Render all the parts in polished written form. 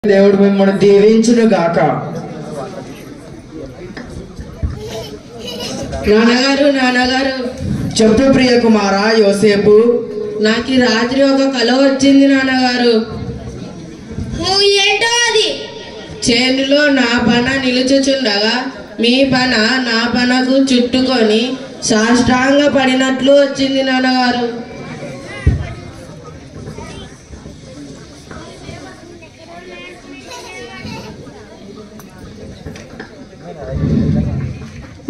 దేవుడు మిమ్మల్ని దీవించును గాక. నాన్నగారు చెప్పు ప్రియ కుమారా యోసేపు. నాకు రాత్రి ఒక కల వచ్చింది నాన్నగారు. ఏంటో అది? చేనులో నా పన నిలుచుచుండగా మీ పన నా పనకు చుట్టుకొని సాష్టాంగ పడినట్లు వచ్చింది నాన్నగారు.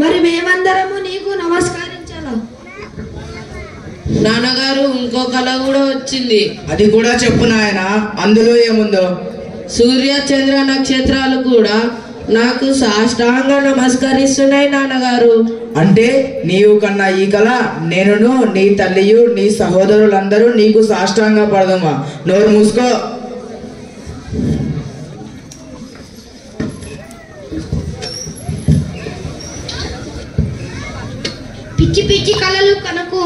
మరి మేమందరము నీకు నమస్కరించాలా? నాన్నగారు ఇంకో కళ కూడా వచ్చింది. అది కూడా చెప్పు నాయన, అందులో ఏముందో. సూర్య చంద్ర నక్షత్రాలు కూడా నాకు సాష్టాంగ నమస్కరిస్తున్నాయి నాన్నగారు. అంటే నీవు కన్నా ఈ కళ నేనును నీ తల్లియు నీ సహోదరులందరూ నీకు సాష్టాంగ పడదమ్మా. నోరు మూసుకో. పిచ్చి పిచ్చి కళలు కనుకు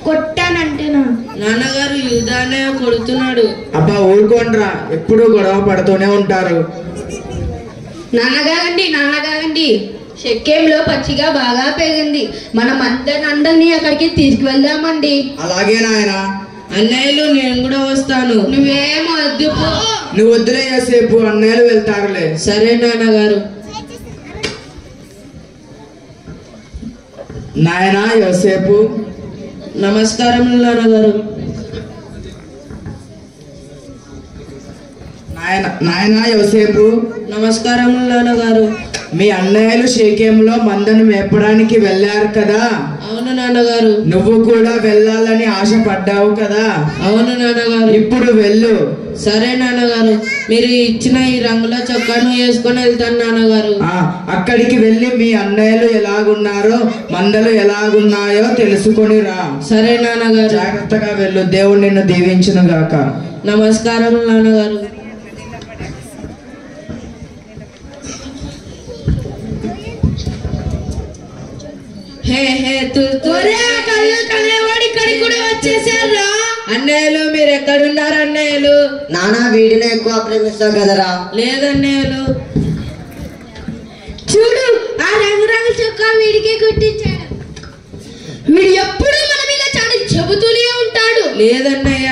కొట్టానంటేనా? నాన్నగారు యుద్ధాన్ని కొడుతున్నాడు. అబ్బా ఊరుకోండ్రా, ఎప్పుడు గొడవ పడుతూనే ఉంటారు. నాన్నగారండి షెక్కేంలో పచ్చిగా బాగా పెరిగింది. మనం అందరినీ అక్కడికి తీసుకువెళ్దామండి. అలాగే నాయన. అన్నయ్యలు నేను కూడా వస్తాను. నువ్వేం వద్దు పో. నువ్వు వద్దులే యోసేపు, అన్నయ్యలు వెళ్తారులే. సరే నాన్నగారు. నాయన యోసేపు. నమస్కారం నాన్నగారు. నాయన యోసేపు. నమస్కారం నాన్నగారు. మీ అన్నయ్యలు షేకేంలో మందను మేపడానికి వెళ్ళారు కదా? అవును నాన్నగారు. నువ్వు కూడా వెళ్ళాలని ఆశపడ్డావు కదా? అవును నాన్నగారు. ఇప్పుడు వెళ్ళు. సరే నాన్నగారు. మీరు ఇచ్చిన ఈ రంగుల చొక్కాను వేసుకొని వెళ్తాను నాన్నగారు. అక్కడికి వెళ్ళి మీ అన్నయ్యలు ఎలాగున్నారో మందలు ఎలాగున్నాయో తెలుసుకొని రా. సరే నాన్నగారు. జాగ్రత్తగా వెళ్ళు. దేవుడు నిన్ను దీవించును గాక. నమస్కారం నాన్నగారు. అన్నయ్యలు మీరు ఎక్కడున్నారు అన్నయ్యలు? నానా వీడిని ఎక్కువ ప్రేమిస్తావు కదరా? లేదన్నయ్యలు. చూడు, ఆ రంగు చొక్కా వీడికే కుట్టించాడు. వీడు ఎప్పుడు మన మీద చాలా చెబుతూనే ఉంటాడు. లేదన్నయ్య.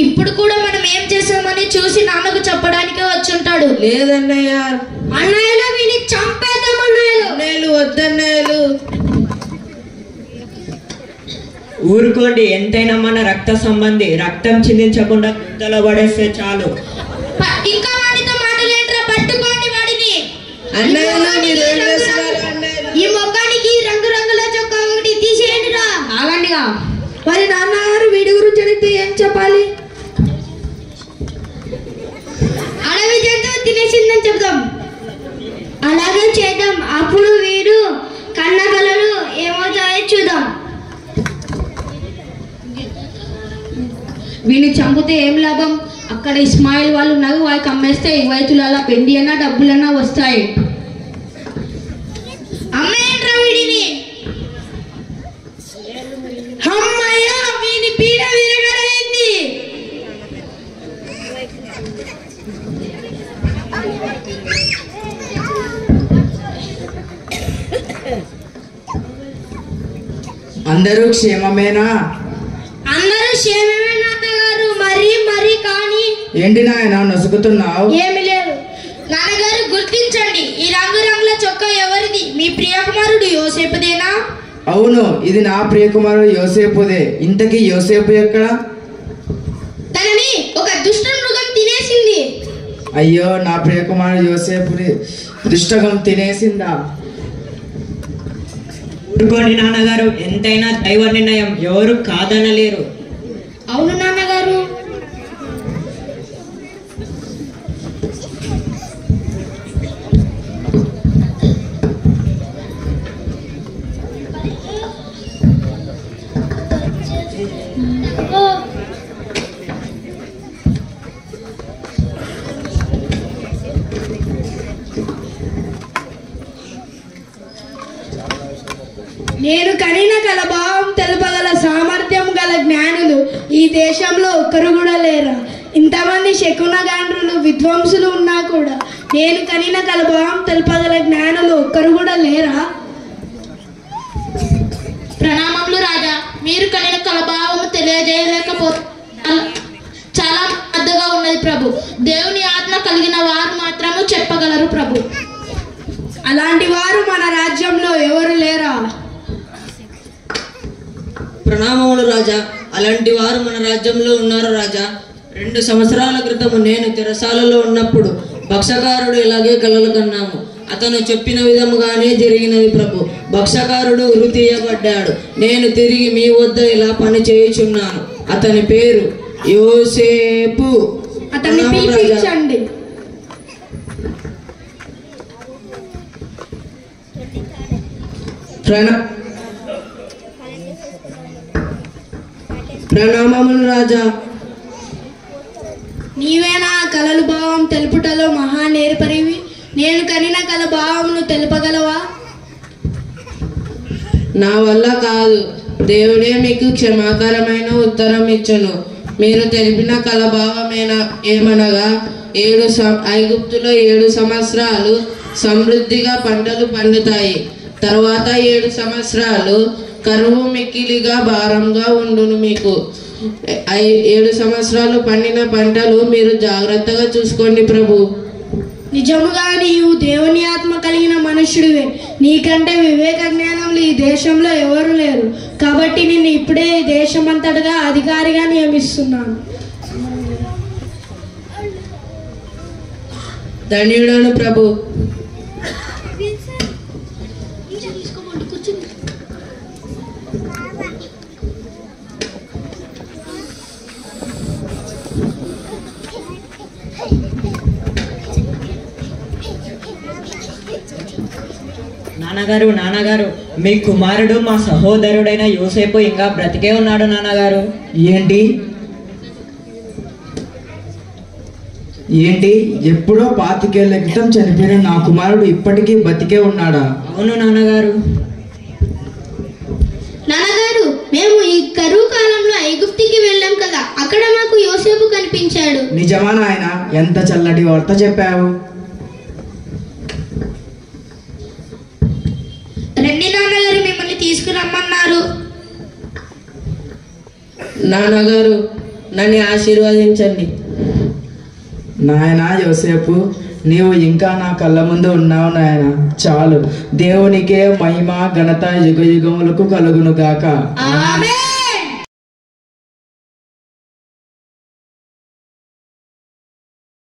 ఇప్పుడు కూడా మనం ఏం చేసామని చూసి నాన్నకు చెప్పడానికే వచ్చుంటాడు. లేదన్నయ్య. అన్నయ్యలు వీడిని చంపేద్దాం అన్నయ్యలు. అన్నయ్యలు వద్దన్నయ్యలు. ఊరుకోండి, ఎంతైనా మన రక్త సంబంధి. రక్తం చిందించకుండా గుంతలో పడేస్తే చాలు. ఇంకా వాడితో మాటలేంట్రా? పట్టుకోండి వాడిని. అన్నయ్యలు మీరు ఏం చేస్తున్నారు అన్నయ్యలు? ఈ మొక్కానికి రంగుల చొక్కా ఒకటి తీసేయండిరా. ఆగండిగా. మరి నాన్నగారు వీడి గురించి అడిగితే ఏం చెప్పాలి? అడవి జంతువు తినేసిందని చెప్దాం. అలాగే చేద్దాం. అప్పుడు వీడు కన్న కలలు ఏమవుతాయో చూద్దాం. వీడిని చంపితే ఏం లాభం? అక్కడ ఇస్మాయిల్ వాళ్ళు ఉన్నారు. వాళ్ళకి అమ్మేస్తే 20 తులాల పెండి అన్నా డబ్బులన్నా వస్తాయి. అమ్మేంట్రా వీడిని. అమ్మయ్యా, వీని పీడ విరగడైంది. అందరూ క్షేమమేనా? అందరూ క్షేమమే నాన్నగారు. మరి కానీ ఏంటి నాయన నసుకుతున్నావు? ఏమి లేదు నాన్నగారు. గుర్తించండి, ఈ రంగుల చొక్కా ఎవరిది? మీ ప్రియకుమారుడు యోసేపుదేనా? అవును, ఇది నా ప్రియకుమారుడు యోసేపుదే. ఇంతకీ యోసేపు ఎక్కడ? తనని ఒక దుష్ట మృగం తినేసింది. అయ్యో, నా ప్రియకుమారుడు యోసేపుని దుష్టగం తినేసిందా? ఊరుకోండి నాన్నగారు, ఎంతైనా దైవ నిర్ణయం, ఎవరు కాదనలేరు. అవును నాన్నగారు. నేను కనిన కల భావం తెలుపగల సామర్థ్యం గల జ్ఞానులు ఈ దేశంలో ఒక్కరు కూడా లేరా? ఇంతమంది శకునగాండ్రులు విద్వాంసులు ఉన్నా కూడా నేను కనిన కల భావం తెలుపగల జ్ఞానులు ఒక్కరు కూడా లేరా? ప్రణామములు రాజా. మీరు కలిగిన కలభావము తెలియజేయలేకపోతే చాలా పెద్దగా ఉన్నది ప్రభు. దేవుని ఆత్మ కలిగిన వారు మాత్రము చెప్పగలరు ప్రభు. అలాంటి వారు మన రాజ్యంలో ఎవరు లేరా? ప్రణామములు రాజా. అలాంటి వారు మన రాజ్యంలో ఉన్నారు రాజా. 2 సంవత్సరాల క్రితము నేను చెరసాలలో ఉన్నప్పుడు భక్షకారుడు ఇలాగే కలలు కన్నాము. అతను చెప్పిన విధముగానే జరిగినది ప్రభు. భక్షకారుడు ఉరి తీయబడ్డాడు. నేను తిరిగి మీ వద్ద ఇలా పని చేయుచున్నాను. అతని పేరు యోసేపు. అతన్ని పిలిపించండి. ప్రణామములు రాజా. నీవేనా కలలు భావం తెలుపుటలో మహా నేర్పరివి? నేను కనిన కల భావమును తెలుపగలవా? నా వల్ల కాదు. దేవుడే మీకు క్షమాకరమైన ఉత్తరం ఇచ్చును. మీరు తెలిపిన కలభావమైన ఏమనగా ఐగుప్తులో 7 సంవత్సరాలు సమృద్ధిగా పంటలు పండుతాయి. తర్వాత 7 సంవత్సరాలు కరువు మిక్కిలిగా భారంగా ఉండును. మీకు 7 సంవత్సరాలు పండిన పంటలు మీరు జాగ్రత్తగా చూసుకోండి ప్రభు. నిజముగా నీవు దేవుని ఆత్మ కలిగిన మనుష్యుడివే. నీకంటే వివేక జ్ఞానంలో ఈ దేశంలో ఎవరు లేరు. కాబట్టి నేను ఇప్పుడే ఈ దేశమంతటగా అధికారిగా నియమిస్తున్నాను. ధన్యుడను ప్రభు. నాన్నగారు, మీ కుమారుడు మా సహోదరుడైన యోసేపు ఇంకా బ్రతికే ఉన్నాడు నాన్నగారు. ఏంటి ఎప్పుడో 25 ఏళ్ల క్రితం చనిపోయిన నా కుమారుడు ఇప్పటికీ బతికే ఉన్నాడా? అవును నాన్నగారు. నాన్నగారు, మేము ఈ కరువు కాలంలో ఐగుప్తికి వెళ్ళాం కదా, అక్కడ మాకు యోసేపు కనిపించాడు. నిజమా నాయన? ఎంత చల్లటి వార్త చెప్పావు. రండి నాన్నగారు, మిమ్మల్ని తీసుకురమ్మన్నారు. నాన్నగారు, నన్ను ఆశీర్వదించండి. నాయనా యోసేపు, నీవు ఇంకా నా కళ్ళ ముందు ఉన్నావు నాయన. చాలు. దేవునికే మహిమ ఘనత యుగ యుగములకు కలుగును గాక. ఆమేన్.